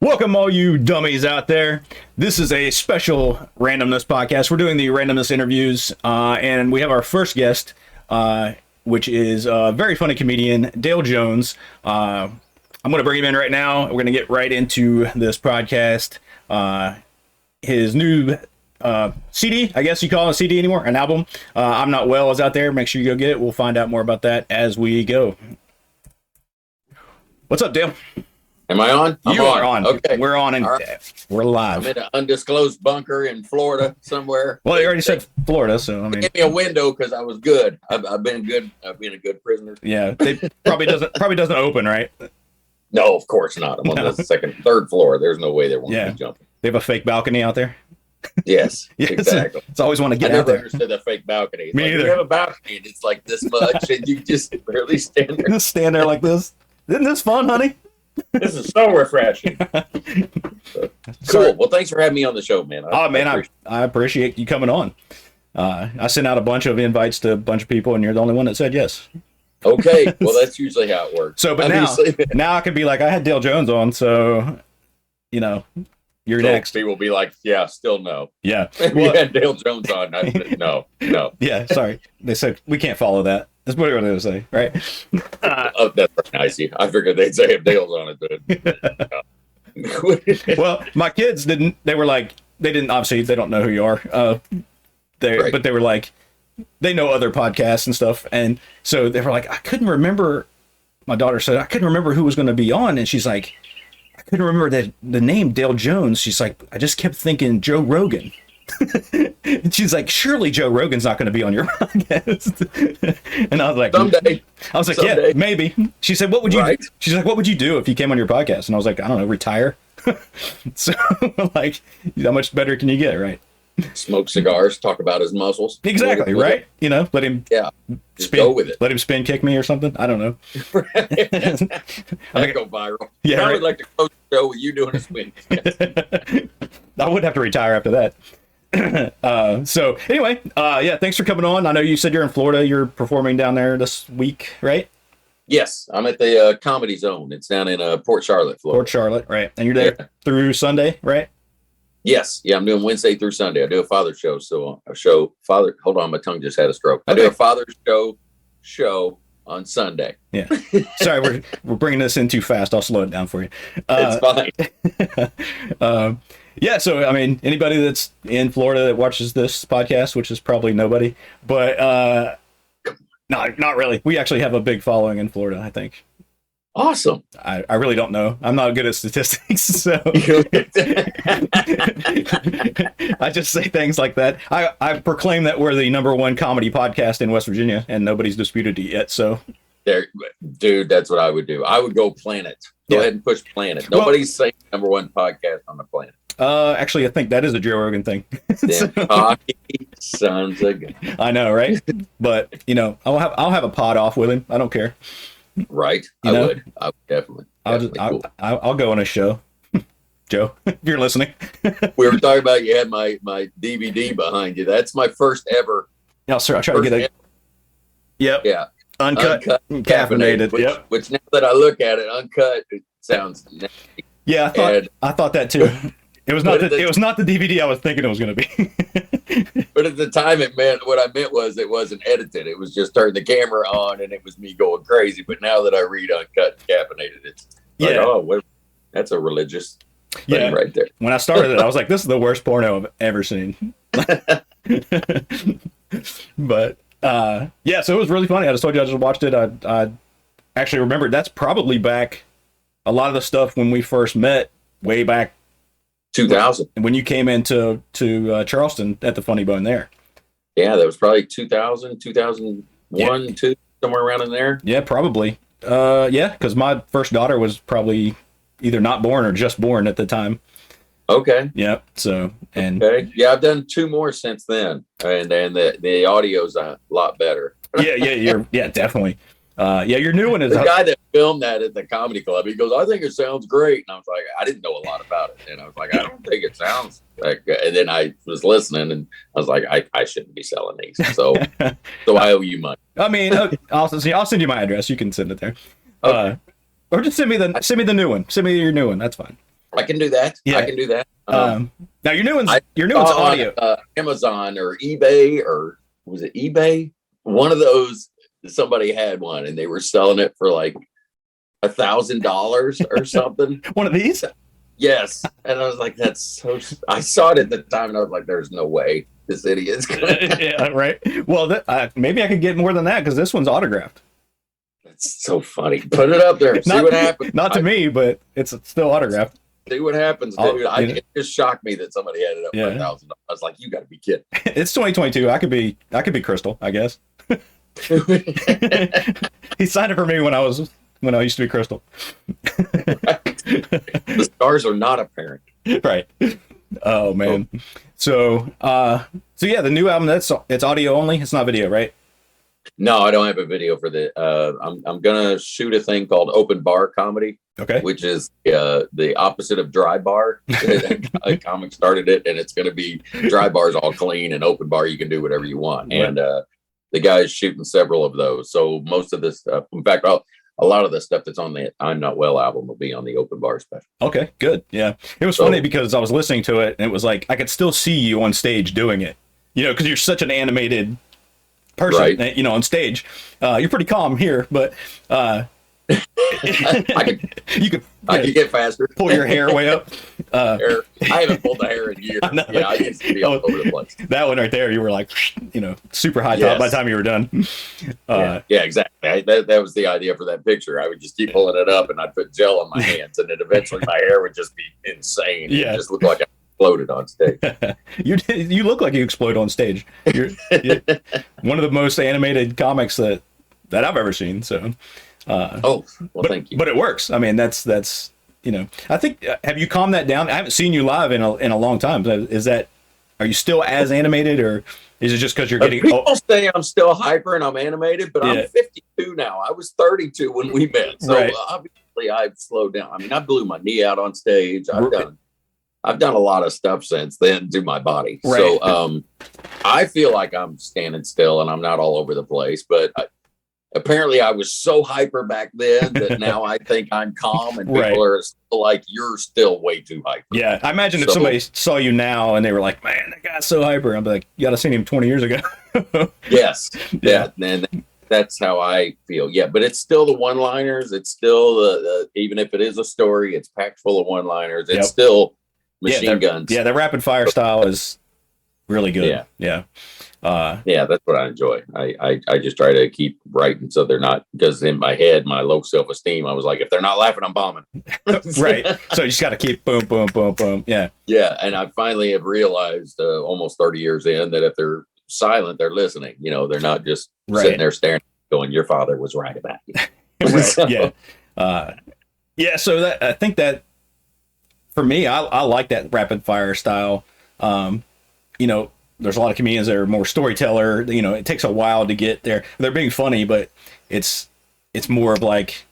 Welcome, all you dummies out there. This is a special Randumbness podcast. We're doing the Randumbness interviews, and we have our first guest, which is a very funny comedian, Dale Jones. I'm going to bring him in right now. We're going to get right into this podcast. His new CD, I guess you call it a CD anymore, an album. I'm Not Well is out there. Make sure you go get it. We'll find out more about that as we go. What's up, Dale? Am I on? You are on. Okay. We're on and we're live. I'm in an undisclosed bunker in Florida somewhere. Well, you already said Florida, so I mean, give me a window because I was good. I've been good. I've been a good prisoner. Yeah, they probably doesn't open, right? No, of course not. I'm on the third floor. There's no way they won't be jumping. They have a fake balcony out there. Yes, exactly. It's always want to get I out there. never understood the fake balcony. Me either. You have a balcony and it's like this much, and you just barely stand there. Just stand there like this. Isn't this fun, honey? This is so refreshing. Cool. Well, thanks for having me on the show, man. I appreciate you coming on. I sent out a bunch of invites to a bunch of people, and you're the only one that said yes. Okay. Well, that's usually how it works. So, but now I can be like, I had Dale Jones on, so you're next. People will be like, yeah, still no. Yeah. We had Dale Jones on. I said, no. Yeah, sorry. They said, we can't follow that. That's what they're going to say, right? Oh, that's nice. I figured they'd say if Dale's on it. But well, my kids didn't. They were like, they didn't. Obviously, they don't know who you are. But they were like, they know other podcasts and stuff, and so they were like, I couldn't remember. My daughter said I couldn't remember who was going to be on, and she's like, I couldn't remember the name Dale Jones. She's like, I just kept thinking Joe Rogan. And she's like, surely Joe Rogan's not going to be on your podcast. And I was like, someday. Yeah, maybe. She said, what would you? Right. She's like, what would you do if he came on your podcast? And I was like, I don't know, retire. So, like, how much better can you get, right? Smoke cigars, talk about his muscles. Exactly, right? Let him. Yeah, just go with it. Let him spin kick me or something. I don't know. I'd go viral. Yeah, I would like to close the show with you doing a spin kick. I would have to retire after that. So anyway, thanks for coming on. I know you said you're in Florida. You're performing down there this week, right? Yes, I'm at the Comedy Zone. It's down in Port Charlotte, Florida. Port Charlotte, right? And you're there through Sunday, right? Yes, I'm doing Wednesday through Sunday. I do a Father's show, so I show Father. Hold on, my tongue just had a stroke. I do a Father's show on Sunday. Yeah, sorry, we're bringing this in too fast. I'll slow it down for you. It's fine. Yeah, so I mean, anybody that's in Florida that watches this podcast, which is probably nobody, but not really. We actually have a big following in Florida, I think. Awesome. I really don't know. I'm not good at statistics, so I just say things like that. I proclaim that we're the #1 comedy podcast in West Virginia, and nobody's disputed it yet. So, dude, that's what I would do. I would go planet. Go ahead and push planet. Nobody's saying #1 podcast on the planet. Actually, I think that is a Joe Rogan thing. Sons of gun. I know, right? But I'll have a pod off with him. I don't care. Right, I would definitely. I'll go on a show. Joe, if you're listening. We were talking about you had my DVD behind you. That's my first ever. Yeah, sir. I try to get a. Yep. Yeah. Uncut caffeinated. Which now that I look at it, uncut, it sounds nasty. Yeah, I thought that too. It was not the DVD I was thinking it was going to be. But at the time, it wasn't edited. It was just turning the camera on, and it was me going crazy. But now that I read uncut and caffeinated, it's like, that's a religious thing right there. When I started it, I was like, this is the worst porno I've ever seen. But so it was really funny. I just told you I just watched it. I actually remembered that's probably back a lot of the stuff when we first met way back 2000 when you came into Charleston at the Funny Bone there. Yeah, that was probably 2000, 2001, 2, somewhere around in there. Yeah, probably. Because my first daughter was probably either not born or just born at the time. Okay. Yeah. So yeah, I've done 2 more since then, and the audio's a lot better. Yeah, definitely. Your new one is the guy that filmed that at the comedy club. He goes, I think it sounds great. And I was like, I didn't know a lot about it. And I was like, I don't think it sounds like, and then I was listening and I was like, I shouldn't be selling these. So I owe you money. I mean, I'll send you my address. You can send it there. Okay. Or just send me the new one. Send me your new one. That's fine. I can do that. Yeah. I can do that. Now your new one's I audio. On, Amazon or eBay, or was it eBay? One of those, somebody had one and they were selling it for like $1,000 or something. One of these? Yes. And I was like, that's so, I saw it at the time and I was like, there's no way this idiot's gonna. Yeah, right. Well, maybe I could get more than that because this one's autographed. That's so funny. Put it up there. See what happens. Not to me, but it's still autographed. See what happens, dude. It just shocked me that somebody had it up for $1,000. I was like, you got to be kidding. It's 2022. I could be Crystal, I guess. He signed it for me when I used to be Crystal. The stars are not apparent. Right. Oh man. So yeah, the new album, it's audio only. It's not video, right? No, I don't have a video for the. I'm gonna shoot a thing called open bar comedy. Okay. Which is the opposite of dry bar. A comic started it, and it's gonna be dry bar's all clean, and open bar you can do whatever you want. Right. And the guy's shooting several of those. So most of this stuff, in fact, a lot of the stuff that's on the I'm Not Well album will be on the open bar special. Okay, good. Yeah, it was funny because I was listening to it, and it was like I could still see you on stage doing it. You know, because you're such an animated person, right. You know, on stage. You're pretty calm here, but I could get faster. Pull your hair way up. I haven't pulled the hair in years. Yeah, I used to be all over the place. That one right there, you were like, you know, super high top by the time you were done. Yeah, exactly. That was the idea for that picture. I would just keep pulling it up, and I'd put gel on my hands, and then eventually my hair would just be insane. Yeah, it just looked like I exploded on stage. You look like you explode on stage. You're one of the most animated comics that I've ever seen. So. Thank you. But it works. I mean, that's you know. I think have you calmed that down? I haven't seen you live in a long time. Are you still as animated, or is it just because you're getting? People say I'm still hyper and I'm animated, but I'm 52 now. I was 32 when we met, so obviously I've slowed down. I mean, I blew my knee out on stage. I've done a lot of stuff since then to my body. Right. So I feel like I'm standing still and I'm not all over the place, but. Apparently I was so hyper back then that now I think I'm calm and people are still like, you're still way too hyper. Yeah. I imagine if somebody saw you now and they were like, man, that guy's so hyper. I'm like, you got to seen him 20 years ago. Yes. Yeah. And that's how I feel. Yeah. But it's still the one-liners. It's still even if it is a story, it's packed full of one-liners. It's still machine guns. Yeah. The rapid fire style is really good. Yeah. Yeah. Yeah, that's what I enjoy. I just try to keep writing so they're not, because in my head, my low self-esteem, I was like, if they're not laughing, I'm bombing. Right. So you just got to keep boom, boom, boom, boom. Yeah. Yeah. And I finally have realized almost 30 years in that if they're silent, they're listening. You know, they're not just sitting there staring, going, your father was right about you. Right. Yeah. Yeah. So I think that for me, I like that rapid fire style. You know, there's a lot of comedians that are more storyteller. You know, it takes a while to get there. They're being funny, but it's more of like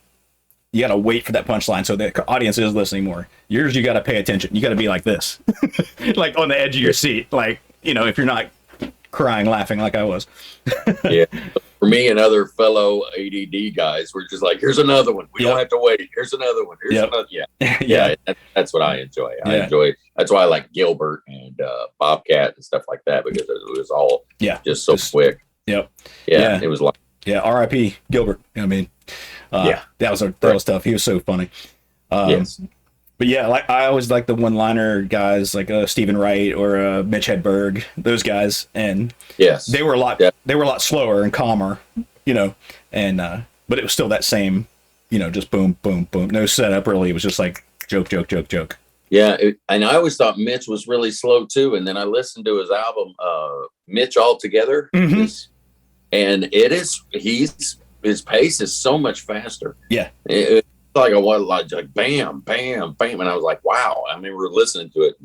you got to wait for that punchline so the audience is listening more. Yours, you got to pay attention. You got to be like this, like on the edge of your seat. Like, you know, if you're not crying, laughing like I was. Yeah. For me and other fellow ADD guys, we're just like, here's another one. We don't have to wait. Here's another one. Here's another. Yeah. Yeah. That's what I enjoy. That's why I like Gilbert and Bobcat and stuff like that, because it was all just so quick. Yep. Yeah. It was like. Yeah. R.I.P. Gilbert. I mean, that was tough. He was so funny. Yes. But yeah, like I always like the one-liner guys like Stephen Wright or Mitch Hedberg, those guys, and they were a lot slower and calmer, you know, and but it was still that same, you know, just boom, boom, boom, no setup really. It was just like joke, joke, joke, joke. Yeah, and I always thought Mitch was really slow too, and then I listened to his album, Mitch Altogether, and his pace is so much faster. Yeah. Like bam, bam, bam. And I was like, wow. I mean, we were listening to it.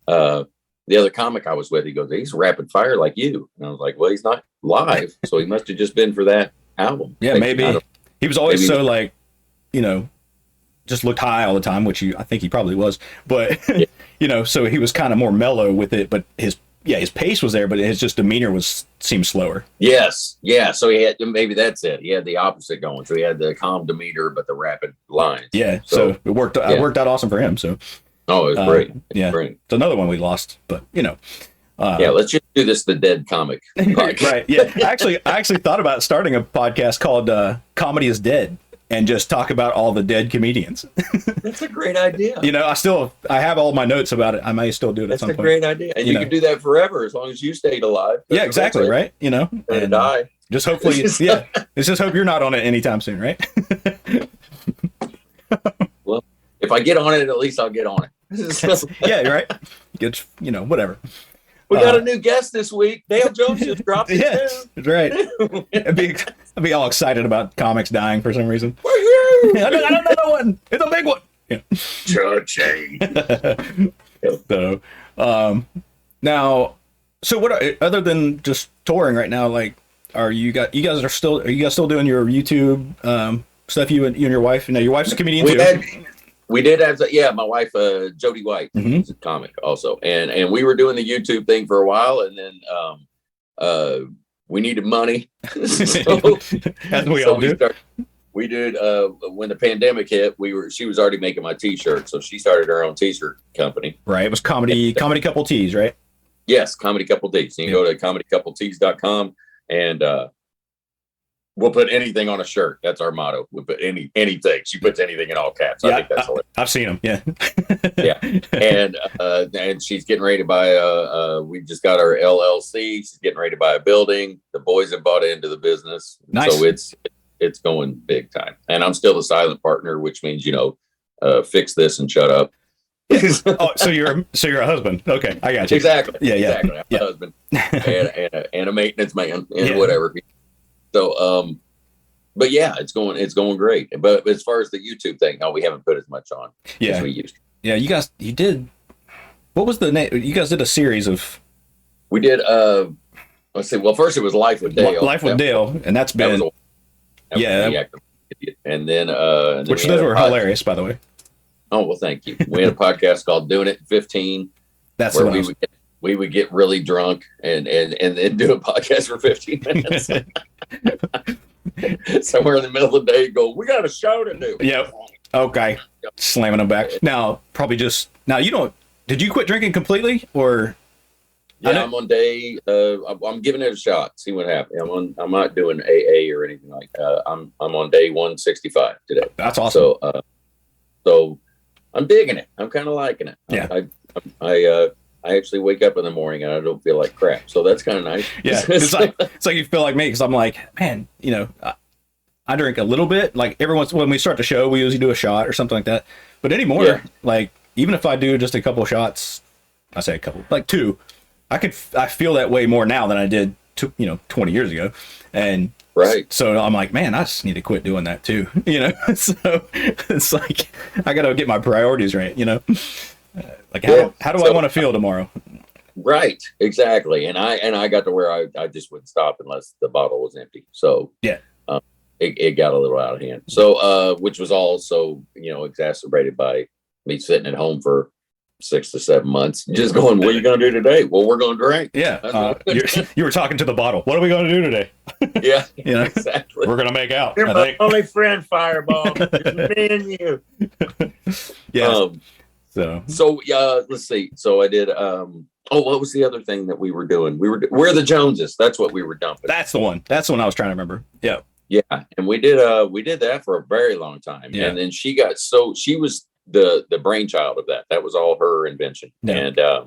The other comic I was with, he goes, he's rapid fire like you. And I was like, well, he's not live. So he must have just been for that album. Yeah, maybe. He was always so like, you know, just looked high all the time, which I think he probably was. But, you know, so he was kind of more mellow with it. But his pace was there, but his just demeanor seemed slower. Yes. Yeah. So he had, maybe that's it. He had the opposite going. So he had the calm demeanor, but the rapid lines. Yeah. So it worked out awesome for him. So Oh, it was great. Yeah, Great. it's another one we lost, but Yeah, let's just do this the dead comic podcast. right. Yeah, I actually thought about starting a podcast called "Comedy is Dead" and just talk about all the dead comedians. That's a great idea. I have all my notes about it. I may still do it at some point. That's a great idea, and you can do that forever as long as you stayed alive. Yeah, exactly. Right. And die. Just hopefully, let's just hope you're not on it anytime soon, right? Well, if I get on it, at least I'll get on it. Yeah, right. Get whatever. We got a new guest this week. Dale Jones just dropped it. Yes, that's right. I'd be all excited about comics dying for some reason. Woohoo! I don't know that one. It's a big one. Yeah. Cha-ching. So, now, so what? Other than just touring right now, like, are you guys still doing your YouTube stuff? You and your wife. Your wife's a comedian too. We did have, my wife, Jody White, is a comic also. And we were doing the YouTube thing for a while, and then we needed money. As we all do. We did, when the pandemic hit, she was already making my t-shirts. So she started her own t-shirt company. Right. It was Comedy Couple Tees, right? Yes. Comedy Couple Tees. You can go to comedycoupletees.com and, we'll put anything on a shirt. That's our motto. We'll put anything. She puts anything in all caps. I think that's hilarious. I've seen them. Yeah. Yeah. And she's getting ready to buy we just got our LLC. She's getting ready to buy a building. The boys have bought into the business. Nice. So it's going big time. And I'm still the silent partner, which means, fix this and shut up. So you're a husband. Okay. I got you. Exactly. Yeah. Exactly. I'm a husband and a maintenance man and whatever. So, but yeah, it's going great. But as far as the YouTube thing, no, we haven't put as much on as we used to. Yeah, you did. What was the name? You guys did a series of. We did. Let's see. Well, first it was Life with Dale. Life with Dale, and that's been. And then, which those were hilarious, by the way. Oh well, thank you. We had a podcast called "Doing It in 15." That's where we would get really drunk and then do a podcast for 15 minutes. Somewhere in the middle of the day, we got a show to do. Yep. Okay. Yep. Slamming them back. Now, did you quit drinking completely or? Yeah, I'm on day, I'm giving it a shot. See what happens. I'm not doing AA or anything like that. I'm on day 165 today. That's awesome. So I'm digging it. I'm kind of liking it. Yeah. I actually wake up in the morning and I don't feel like crap. So that's kind of nice. Yeah. It's like you feel like me because I'm like, man, I drink a little bit. Like when we start the show, we usually do a shot or something like that. But anymore, like even if I do just a couple shots, I say a couple, like two, I feel that way more now than I did 20 years ago. And right. So I'm like, man, I just need to quit doing that too. So it's like, I got to get my priorities right, Like how do I want to feel tomorrow? Right, exactly. And I got to where I just wouldn't stop unless the bottle was empty. So it got a little out of hand. So which was also exacerbated by me sitting at home for 6 to 7 months, just going, what are you going to do today? Well, we're going to drink. Yeah, you were talking to the bottle. What are we going to do today? Yeah, exactly. We're going to make out. You're my only friend, Fireball. It's me and you. Yeah. So let's see. So I did. What was the other thing that we were doing? We're the Joneses. That's what we were dumping. That's the one. That's the one I was trying to remember. Yeah. Yeah, and we did that for a very long time. Yeah. And then she was the brainchild of that. That was all her invention. Yeah.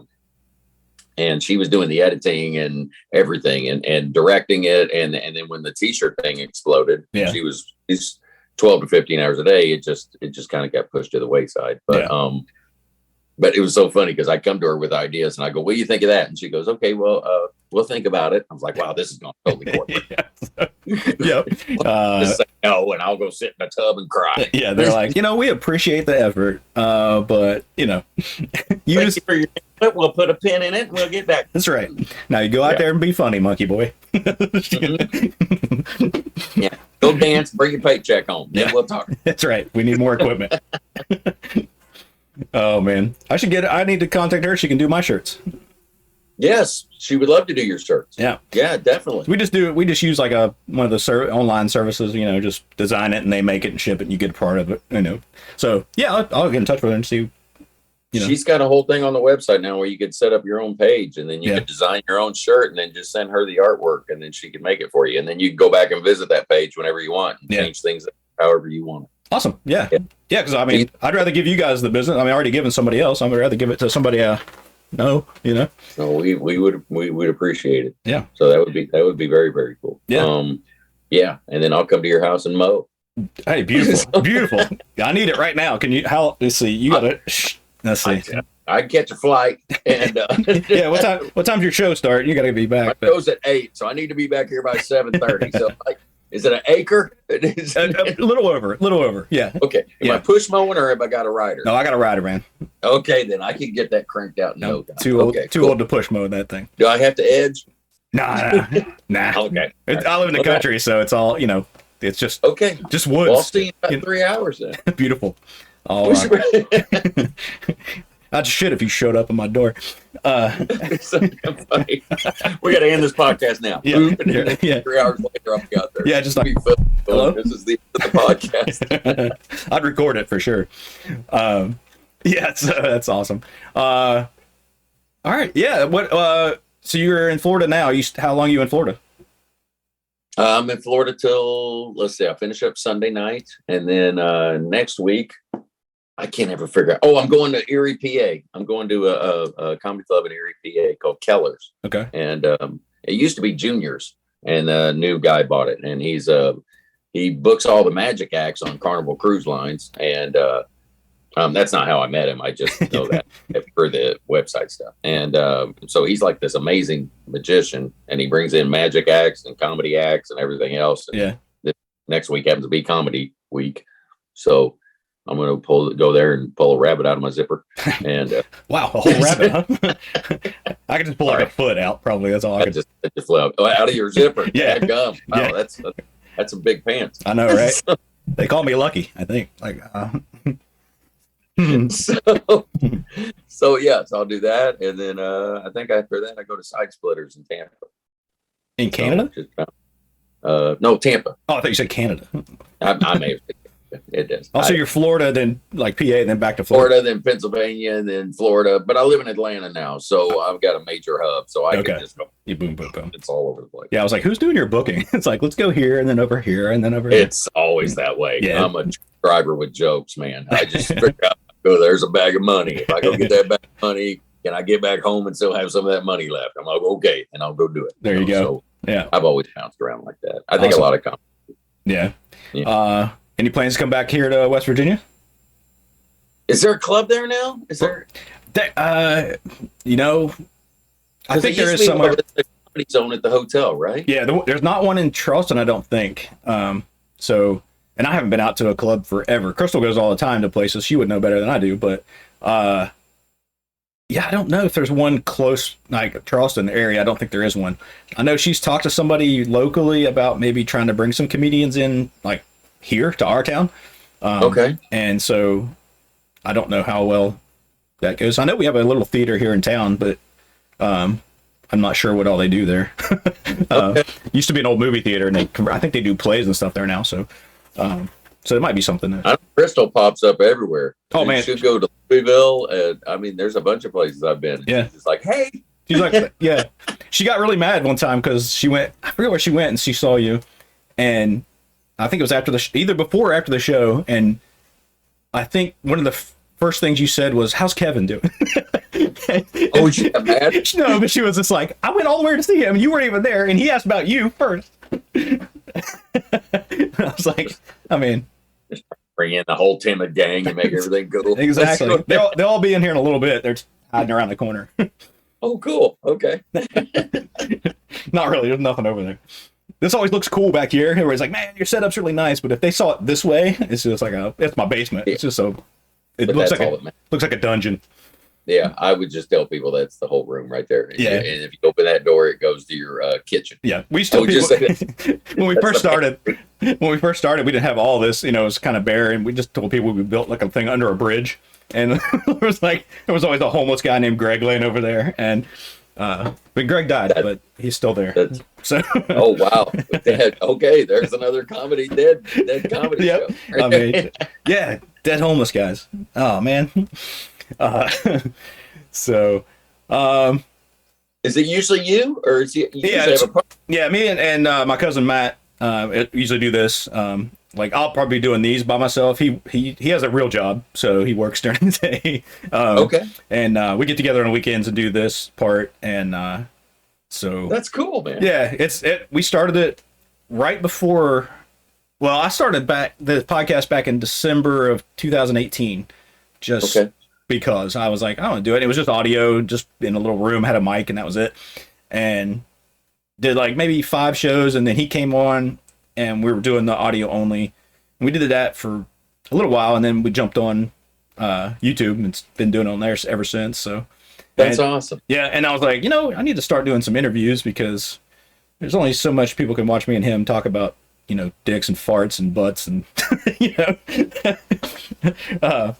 And she was doing the editing and everything and directing it. And then when the t-shirt thing exploded, she's 12 to 15 hours a day. It just kind of got pushed to the wayside. But it was so funny because I come to her with ideas and I go, what do you think of that? And she goes, okay, well, we'll think about it. I was like, wow, this is going totally corporate. Yep. Just say no, and I'll go sit in a tub and cry. Yeah, they're like, we appreciate the effort, but you just for your input, we'll put a pin in it and we'll get back. That's right. Now you go out there and be funny, monkey boy. Yeah, go dance, bring your paycheck home. Then we'll talk. That's right. We need more equipment. Oh man, I need to contact her. She can do my shirts. Yes, she would love to do your shirts. Yeah, definitely. We just use like one of the online services. Just design it and they make it and ship it and you get a part of it. So yeah, I'll get in touch with her and see She's got a whole thing on the website now where you could set up your own page, and then you could design your own shirt, and then just send her the artwork, and then she can make it for you. And then you can go back and visit that page whenever you want and change things however you want. Awesome. Yeah. Because I mean, I'd rather give you guys the business. I mean, I already given somebody else. I'd rather give it to somebody. No, So we would appreciate it. Yeah. So that would be very, very cool. Yeah. Yeah. And then I'll come to your house and mow. Hey, beautiful, beautiful. I need it right now. Can you? Let's see. You gotta. Let's see. I catch a flight, and yeah. What time's your show start? You gotta be back. My show's at 8, so I need to be back here by 7:30. So is it an acre? A little over. Yeah. Okay. Am I push mowing or have I got a rider? No, I got a rider, man. Okay, then I can get that cranked out in no time. Too old to push mow that thing. Do I have to edge? Nah. Okay. I live in the country, so it's all It's just just woods. Well, I'll see you in about 3 hours then. Beautiful. All right. I'd shit if you showed up at my door. We got to end this podcast now. Yeah. 3 hours later, I'll be out there. Yeah, just like, hello? This is the end of the podcast. I'd record it for sure. That's awesome. All right. Yeah. So you're in Florida now. How long are you in Florida? I'm in Florida till, let's see, I finish up Sunday night. And then next week, I can't ever figure out. Oh, I'm going to Erie, PA. I'm going to a comedy club in Erie, PA called Keller's. Okay. And it used to be Junior's, and a new guy bought it. And he books all the magic acts on Carnival Cruise Lines. And that's not how I met him. I just know that for the website stuff. And so he's like this amazing magician, and he brings in magic acts and comedy acts and everything else. And this next week happens to be comedy week. So I'm going to go there and pull a rabbit out of my zipper. And wow, a whole rabbit, huh? I can just pull like a foot out. Probably that's all I can. Just flew out of your zipper. Yeah. Gum. Wow, that's some big pants. I know, right? They call me lucky, I think. So I'll do that, and then I think after that I go to Side Splitters in Tampa. In Canada? No, Tampa. Oh, I thought you said Canada. I may have. It does. Also, you're Florida, then like PA, then back to Florida, then Pennsylvania, and then Florida. But I live in Atlanta now, so I've got a major hub, so I can just go. You boom, boom, boom. It's all over the place. Yeah, I was like, who's doing your booking? It's like, let's go here, and then over here, and then over here. It's always that way. Yeah. I'm a driver with jokes, man. I just figure out, there's a bag of money. If I go get that bag of money, can I get back home and still have some of that money left? I'm like, okay, and I'll go do it. There you go. So yeah, I've always bounced around like that. I think a lot of comedy. Yeah. Any plans to come back here to West Virginia? Is there a club there now? Is there? I think there is somewhere. The comedy zone at the hotel, right? Yeah, there's not one in Charleston, I don't think. So, and I haven't been out to a club forever. Crystal goes all the time to places. She would know better than I do, but I don't know if there's one close, like Charleston area. I don't think there is one. I know she's talked to somebody locally about maybe trying to bring some comedians in, like here to our town. Okay. And so I don't know how well that goes. I know we have a little theater here in town, but I'm not sure what all they do there. Used to be an old movie theater, and I think they do plays and stuff there now. So it might be something there. Crystal pops up everywhere. Oh, man. You should go to Louisville. And there's a bunch of places I've been. Yeah. It's like, hey. She's like, yeah. She got really mad one time because I forget where she went, and she saw you. And I think it was after either before or after the show. And I think one of the first things you said was, how's Kevin doing? Oh, she got mad? No, but she was just like, I went all the way to see him, and you weren't even there, and he asked about you first. I was like, bring in the whole timid gang and make everything cool. Exactly. They'll all be in here in a little bit. They're hiding around the corner. Oh, cool. Okay. Not really. There's nothing over there. This always looks cool back here. Everybody's like, man, your setup's really nice. But if they saw it this way, it's just like it's my basement. It's just it looks like a dungeon. Yeah, I would just tell people that's the whole room right there. Yeah. And if you open that door, it goes to your kitchen. Yeah. We still when we first started, we didn't have all this, it was kind of bare, and we just told people we built like a thing under a bridge. And there was always a homeless guy named Greg laying over there. And but Greg died, but he's still there. So oh wow. Okay, there's another dead comedy show. Yeah, dead homeless guys. Oh man. Uh, so, um, Is it usually you, or is it you yeah, usually have a partner? yeah, me and my cousin Matt usually do this. Like I'll probably be doing these by myself. He has a real job, so he works during the day. Okay, And we get together on the weekends and do this part. And so that's cool, man. yeah, we started it right before. Well, I started the podcast back in December of 2018, just Okay. because I was like, I want to do it. It was just audio, just in a little room, had a mic, and that was it. And did like maybe 5 shows, and then he came on, and we were doing the audio only. And we did that for a little while, and then we jumped on YouTube, and it's been doing it on there ever since. So That's and, awesome. yeah, and I was like, I need to start doing some interviews because there's only so much people can watch me and him talk about, dicks and farts and butts and,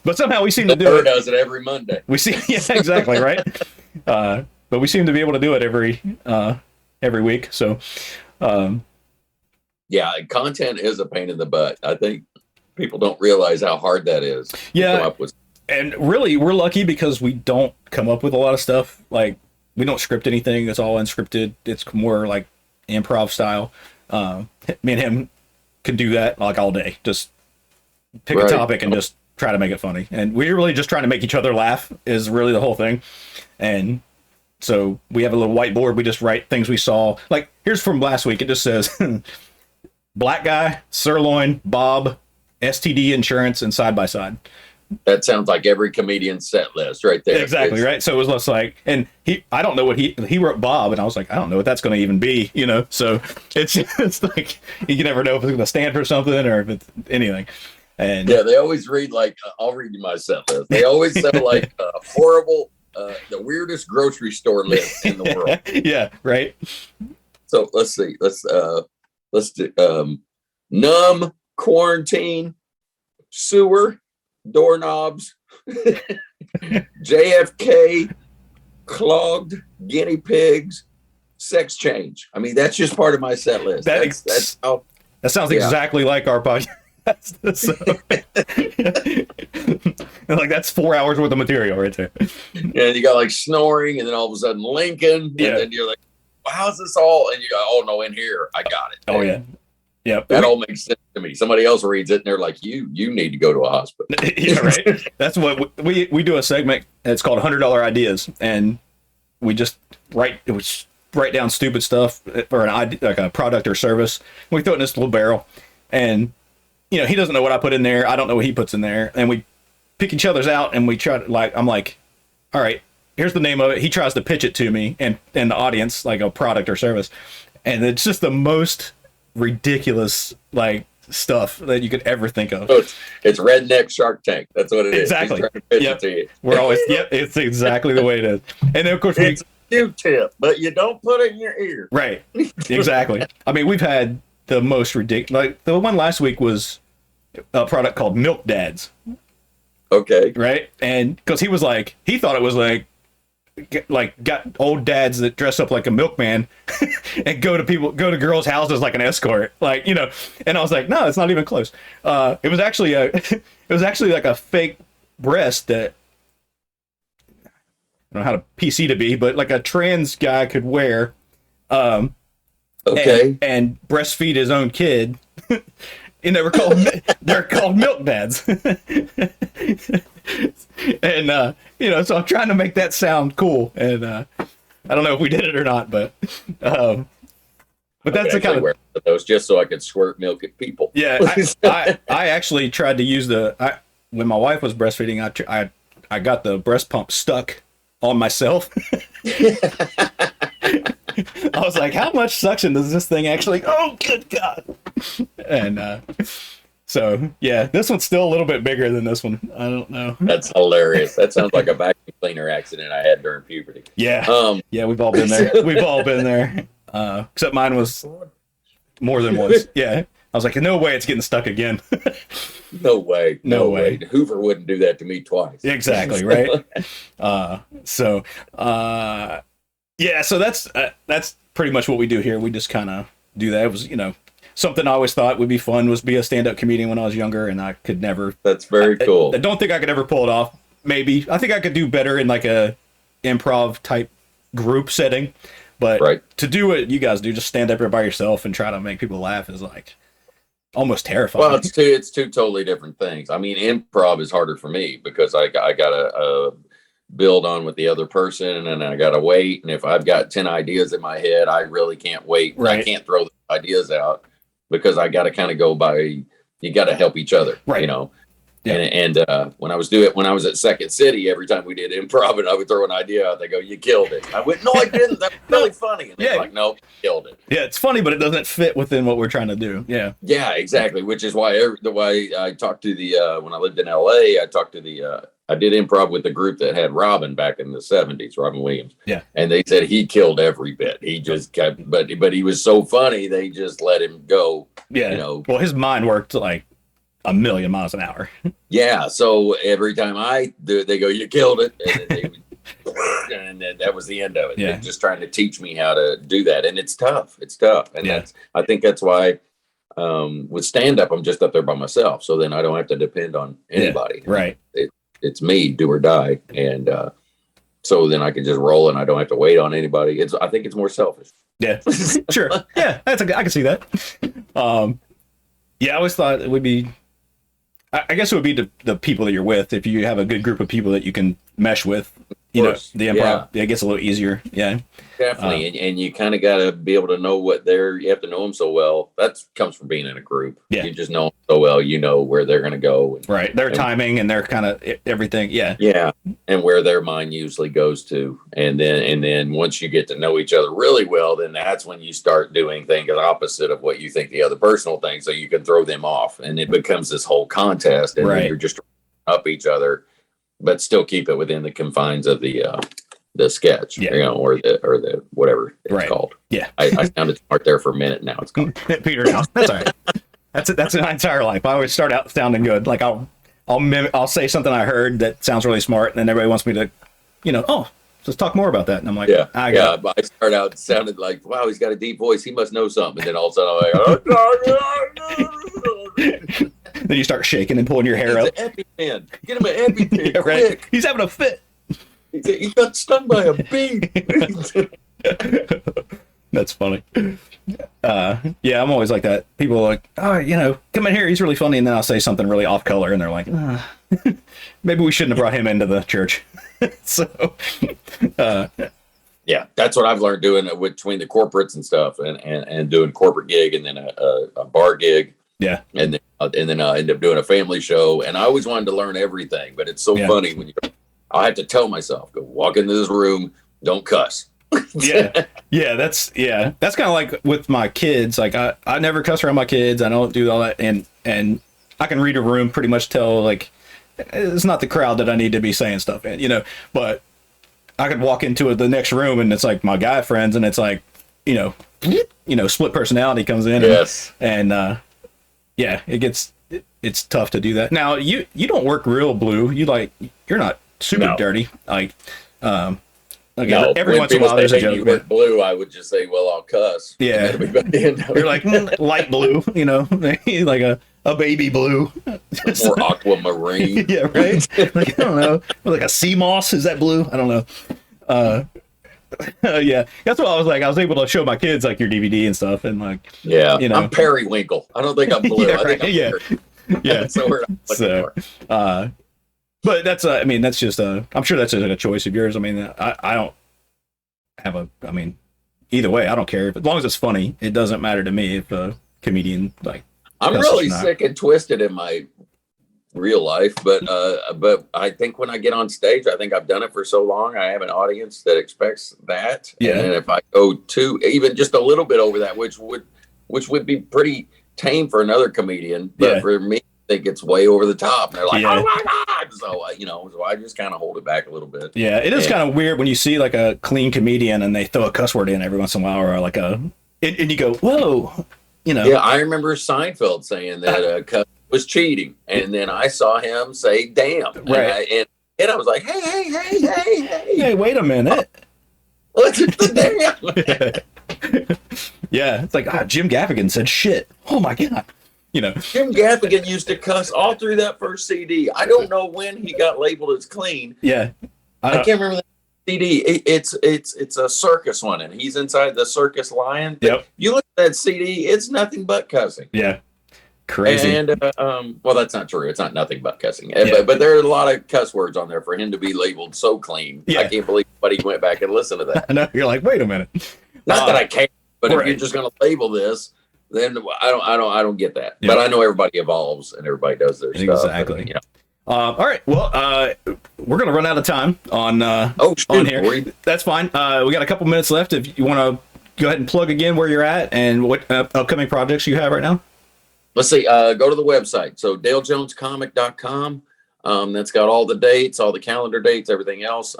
but somehow we seem to do Burr it. does it every Monday. We see, yeah, exactly, right. But we seem to be able to do it every week. So, Yeah, content is a pain in the butt. I think people don't realize how hard that is. to Yeah. come up with. and really, we're lucky because we don't come up with a lot of stuff. Like, we don't script anything. It's all unscripted. It's more like improv style. Me and him could do that like all day. Just pick Right. a topic and just try to make it funny. And we're really just trying to make each other laugh is really the whole thing. And so we have a little whiteboard. We just write things we saw. Like, here's from last week. It just says black guy, sirloin, Bob, STD insurance, and side by side. That sounds like every comedian's set list right there. Exactly, It's- right? So it was less like, and I don't know what he wrote Bob, and I was like, I don't know what that's going to even be, So it's like, you never know if it's going to stand for something or if it's anything. And Yeah, they always read like, I'll read you my set list. They always sound like horrible, the weirdest grocery store list in the world. yeah, right. So let's see. Let's do numb, quarantine, sewer, doorknobs, JFK, clogged, guinea pigs, sex change. I mean, that's just part of my set list. That's how. That sounds Yeah. exactly like our podcast. So, like, that's 4 hours worth of material right there. And you got like snoring, and then all of a sudden Lincoln, Yeah. and then you're like, well, how's this all? And you go, oh no, in here, I got it. Oh yeah, yeah. That all makes sense to me. Somebody else reads it, and they're like, you need to go to a hospital. Yeah, right. That's what we do a segment. It's called $100 Ideas, and we just write down stupid stuff for an idea, like a product or service. We throw it in this little barrel, and he doesn't know what I put in there. I don't know what he puts in there, and we pick each other's out, and we try to I'm like, all right, here's the name of it. He tries to pitch it to me and the audience, like a product or service, and it's just the most ridiculous stuff that you could ever think of. So it's redneck Shark Tank. That's what it is. Exactly. He's trying to pitch Yep. it to you. We're always it's exactly the way it is. And then of course It's a Q-tip, but you don't put it in your ear. right, exactly. I mean, we've had the most ridiculous. Like the one last week was a product called Milk Dads, Okay. right? And because he thought it was like got old dads that dress up like a milkman and go to girls' houses like an escort, And I was like, no, it's not even close. It was actually like a fake breast that I don't know how to PC to be, but like a trans guy could wear. Okay. And breastfeed his own kid. And they're called milk dads. And so I'm trying to make that sound cool, and I don't know if we did it or not, but that's the kind of wear those just so I could squirt milk at people. yeah. I actually tried to use when my wife was breastfeeding. I got the breast pump stuck on myself. I was like, how much suction does this thing actually? Oh, good God. And so, yeah, this one's still a little bit bigger than this one. I don't know. That's hilarious. That sounds like a vacuum cleaner accident I had during puberty. Yeah. Yeah, we've all been there. We've all been there. Except mine was more than once. Yeah. I was like, no way it's getting stuck again. No way. No way. Hoover wouldn't do that to me twice. Exactly, right? Yeah, so that's pretty much what we do here. We just kind of do that. It was, something I always thought would be fun was be a stand-up comedian when I was younger, and I could never. That's very cool. I don't think I could ever pull it off. maybe. I think I could do better in like a improv type group setting, but Right. to do what you guys do, just stand up there by yourself and try to make people laugh is like almost terrifying. Well, it's two totally different things. I mean, improv is harder for me because I gotta build on with the other person, and I gotta wait. And if I've got 10 ideas in my head, I really can't wait. Right. I can't throw the ideas out because I gotta kind of go by. You gotta help each other, Right. you know. Yeah. And when I was at Second City, every time we did improv, and I would throw an idea out, they go, "You killed it." I went, "No, I didn't. That's really funny." And they're like, "No, you killed it." Yeah, it's funny, but it doesn't fit within what we're trying to do. Yeah. Yeah, exactly. Which is why the way I talked to the when I lived in LA, I talked to the I did improv with the group that had Robin back in the 70s, Robin Williams. Yeah. And they said he killed every bit. He just kept, but he was so funny, they just let him go. Yeah. You know. Well, his mind worked like a million miles an hour. Yeah. So every time I do it, they go, "You killed it." And then they would, and then that was the end of it. Yeah. They're just trying to teach me how to do that. And it's tough. It's tough. And Yeah. I think that's why with stand up, I'm just up there by myself. So then I don't have to depend on anybody. Yeah, right. It's me, do or die. And so then I can just roll and I don't have to wait on anybody. I think it's more selfish. Yeah. Sure. Yeah. I can see that. Yeah, I always thought it would be, I guess it would be the people that you're with. If you have a good group of people that you can mesh with, you know, the improv, it gets a little easier. Yeah. Definitely. And you kind of got to be able to know you have to know them so well. That comes from being in a group. Yeah. You just know them so well, you know where they're going to go. Right. Their timing and their kind of everything. Yeah. Yeah. And where their mind usually goes to. And then once you get to know each other really well, then that's when you start doing things opposite of what you think the other person will think. So you can throw them off and it becomes this whole contest. And then you're just up each other, but still keep it within the confines of the sketch, you know, or the whatever it's called. Yeah. I sounded smart there for a minute. Now it's gone. Peter now. That's all right. That's my entire life. I always start out sounding good. Like I'll say something I heard that sounds really smart, and then everybody wants me to, you know, let's talk more about that. And I'm like, but I start out sounded like, wow, he's got a deep voice. He must know something. And then all of a sudden I'm like, then you start shaking and pulling your hair up. EpiPen. Get him an EpiPen, Right. quick. He's having a fit. He got stung by a bee. That's funny. Yeah, I'm always like that. People are like, "Oh, you know, come in here. He's really funny." And then I'll say something really off color, and they're like, maybe we shouldn't have brought him into the church. So, yeah, that's what I've learned doing between the corporates and stuff, and doing corporate gig, and then a bar gig. Yeah, and then I end up doing a family show, and I always wanted to learn everything, but it's so funny when I have to tell myself, go walk into this room, don't cuss. yeah, that's kind of like with my kids. Like I never cuss around my kids. I don't do all that, and I can read a room, pretty much tell like it's not the crowd that I need to be saying stuff in, you know. But I could walk into the next room, and it's like my guy friends, and it's like, you know, split personality comes in. Yes, and yeah, it's tough to do that. Now you don't work real blue. You're not super dirty. Like every once in a while there's a joke. You work blue, I would just say, well, I'll cuss. Yeah, you're like light blue, you know, like a baby blue, more aquamarine. Yeah, right. Like, I don't know, like a sea moss. Is that blue? I don't know. Yeah, that's what I was like. I was able to show my kids like your DVD and stuff, and like, yeah, you know, I'm periwinkle. I don't think I'm blue. Yeah, I think I'm yeah. So we're not looking for. But that's I mean, that's just I'm sure that's just like a choice of yours. I mean, I don't have I mean, either way, I don't care. As long as it's funny, it doesn't matter to me if a comedian like. I'm really sick and twisted in my real life, but I think when I get on stage, I think I've done it for so long. I have an audience that expects that. Yeah. And if I go to even just a little bit over that, which would be pretty tame for another comedian, but for me, I think it's way over the top. And they're like, oh my God. So, so I just kind of hold it back a little bit. Yeah. It is kind of weird when you see like a clean comedian and they throw a cuss word in every once in a while, or like and you go, whoa, you know. Yeah. I remember Seinfeld saying that cuss was cheating. And then I saw him say, damn. Right. And I was like, hey, wait a minute. What's the damn? Yeah. It's like, Jim Gaffigan said shit. Oh my God. You know, Jim Gaffigan used to cuss all through that first CD. I don't know when he got labeled as clean. yeah. I can't remember that CD. It's a circus one, and he's inside the circus lion. Yep. You look at that CD, it's nothing but cussing. Yeah. Crazy. And well, that's not true. It's not nothing but cussing. Yeah. But there are a lot of cuss words on there for him to be labeled so clean. Yeah. I can't believe somebody went back and listened to that. I know, you're like, wait a minute. Not that I care, but right. if you're just going to label this, then I don't get that. Yeah. But I know everybody evolves and everybody does their stuff. Exactly. And, you know. All right. Well, we're gonna run out of time on on here. That's fine. We got a couple minutes left. If you want to go ahead and plug again where you're at and what upcoming projects you have right now. Let's see. Go to the website. So DaleJonesComic.com. That's got all the dates, all the calendar dates, everything else.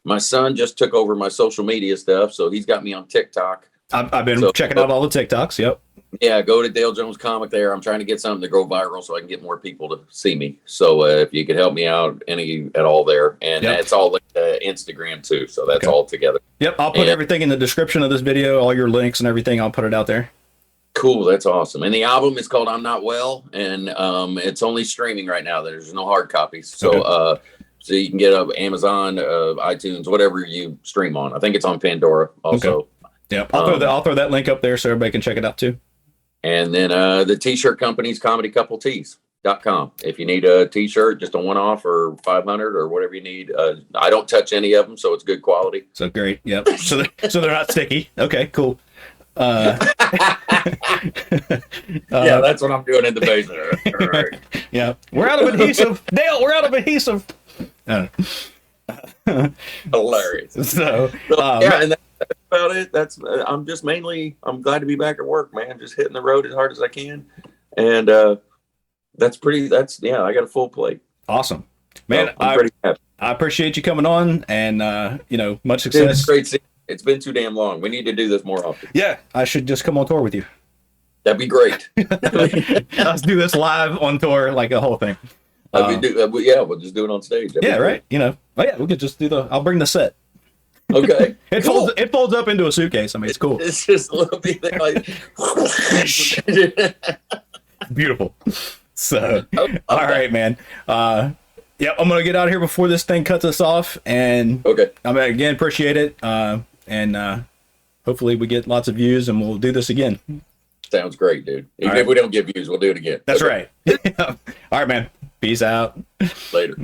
My son just took over my social media stuff, so he's got me on TikTok. I've been checking out all the TikToks. Yep. Yeah, go to Dale Jones Comic there. I'm trying to get something to go viral so I can get more people to see me. So if you could help me out any at all there. And it's all linked to Instagram too. So that's all together. Yep. I'll put everything in the description of this video, all your links and everything. I'll put it out there. Cool. That's awesome. And the album is called I'm Not Well. And it's only streaming right now. There's no hard copies. So so you can get Amazon, iTunes, whatever you stream on. I think it's on Pandora also. Okay. Yep. I'll throw that link up there so everybody can check it out too. And then the t-shirt company's comedycoupletees.com. If you need a t-shirt, just a one-off or 500 or whatever you need. I don't touch any of them, so it's good quality. So great. Yep. So they're not sticky. Okay, cool. Yeah, that's what I'm doing in the basement. All right. Yeah. We're out of adhesive. Dale, we're out of adhesive. Hilarious. So yeah, and that's about it. That's I'm glad to be back at work, man. Just hitting the road as hard as I can. And I got a full plate. Awesome. Man, so I'm pretty happy. I appreciate you coming on and much success. Dude, it's great seeing you. It's been too damn long. We need to do this more often. Yeah, I should just come on tour with you. That'd be great. Let's do this live on tour, like a whole thing. We'll just do it on stage. Yeah, right. We could just do I'll bring the set. Okay. It folds up into a suitcase. I mean, it's cool. It's just a little bit like beautiful. So, all right, man. I'm gonna get out of here before this thing cuts us off. And again, appreciate it. And hopefully we get lots of views, and we'll do this again. Sounds great, dude. Even if we don't get views, we'll do it again. That's right. All right, man. Peace out. Later.